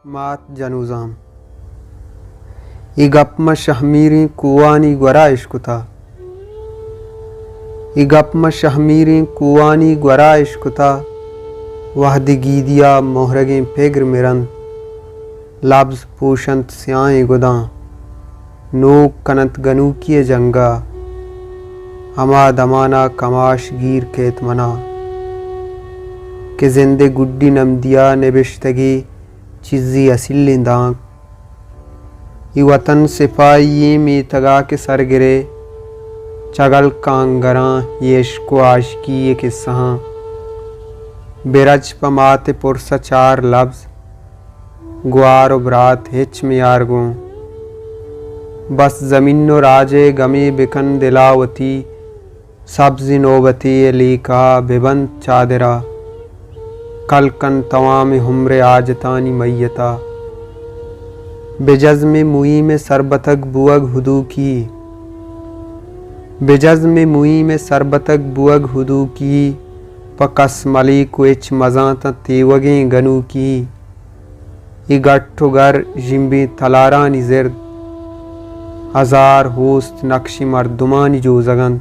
मात जनूज़ाम इगप्म शहमीरी कुवानी ग्वरा इश्कुता इगप्म शहमीरी कुवानी ग्वरा इश्कुता वहद गीदिया मोहरगें pager Mirren लब्ज़ पूशंत स्याएं गुदां नोक कनत गनू किए जंगा हमा दमाना कमाश गिर केत मना के जिंदे गुड्डी नमदिया नबिश्तगी चिज़्ज़ी असिल्लिंदांग ये वतन सिपाही में तगा के सर गिरे चगल कांगरां ये इश्क़ आशिकी ये किस्सा बेरज पमाते पुरसा चार लफ्ज़ ग्वार बरात हिच में यारगों बस ज़मीनो राजे गमे बिकन दिलावती सब्ज़ी नोबती अली का बेबंद चादरा कल कन तवाम हमरे आजतानी मैयता बेजज़ में मुई में सरबतक बुअग हुदू की बेजज़ में मुई में सरबतक बुअग हुदू की पकस मली कुछ मज़ाता तेवगें गनू की इगट्ठुगर जिम्बी तलारानी ज़िर्द हजार होस्ट नक्शी मर्दुमानी जो जगन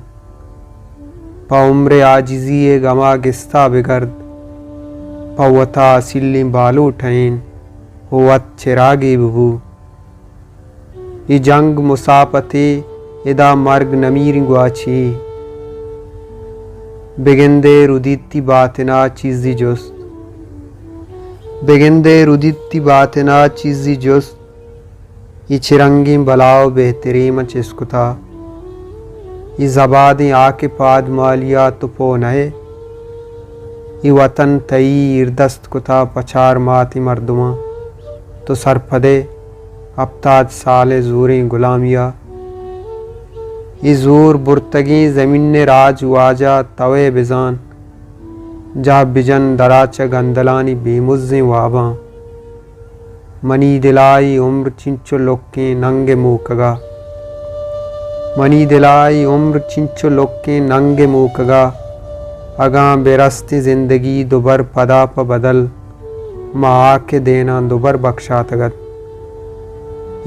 पउम्रे आजिज़ी गमा गिस्ता बिगर्द पवता सिल्ली बालू ठैन होवत चिरागे बबू ई जंग मुसापते इदा मर्ग नमीर ग्वाची बेगिंदे रुदिती बातना चीज़ी जुस्त बेगिंदे रुदिती बातना चीज़ी जुस्त ये चिरंगी बलाव बेहतरीन चिस्कुता ये ज़बादें आके पाद मालिया तो पो नए ये वतन तई इर्दस्त कुता पछार माती मर्दुमा तो सरफदे अब्ताद साले ज़ूरें गुलामिया ये ज़ूर बुरतगी ज़मीन राज वाजा तवे बिजान जा बिजन दराच गंदलानी बेमुज़्ज़ें वाबा मनी दिलाई उम्र चिंचो लोके नंगे मूकगा मनी दिलाई उम्र चिंचो लोके नंगे मूकगा अगां बेरस्ती ज़िंदगी दुबर पदा प बदल माँ के देना दुबर बख्शा तगत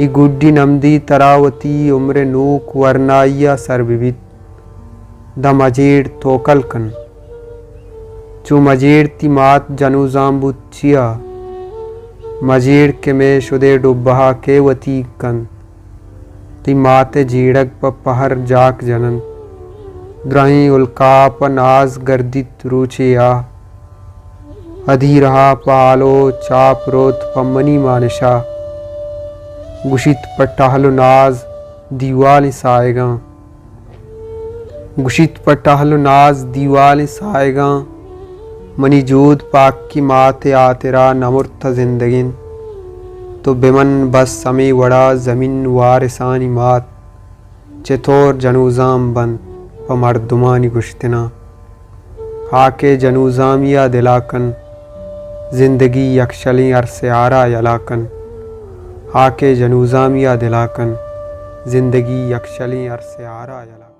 ये गुड्डी नमदी तरावती उम्र नूक वरनाइया सरबिबित द मजेड़ तोकल कन चू मजेड़ ती मात जनूज़ाम बुच्चिया मजेड़ के में शुदे डुब्बहा के वती कन ती माते जीड़क प पहर जाक जनन द्रही उल्काप नाज गर्दित रूचिया अधी रहा पालो चाप रोत पमनी मानिशा गुशित पटाहलो नाज दीवाल साएगा गुशित पटाहलो नाज दीवाल साएगा मनी जूद पाक की माते आतेरा नमुर्थ जिंदगिन तो बेमन बस समी वड़ा ज़मीन वारिसानी मात चतोर जनूज़ाम बंद प मर्दुमानी गुश्तना आके जनूज़ामिया दिलाकन ज़िंदगी यक्षली अरसे आरा यलाकन आके जनूज़ामिया दिलाकन ज़िंदगी यक्षली अरसे आरा यलाकन।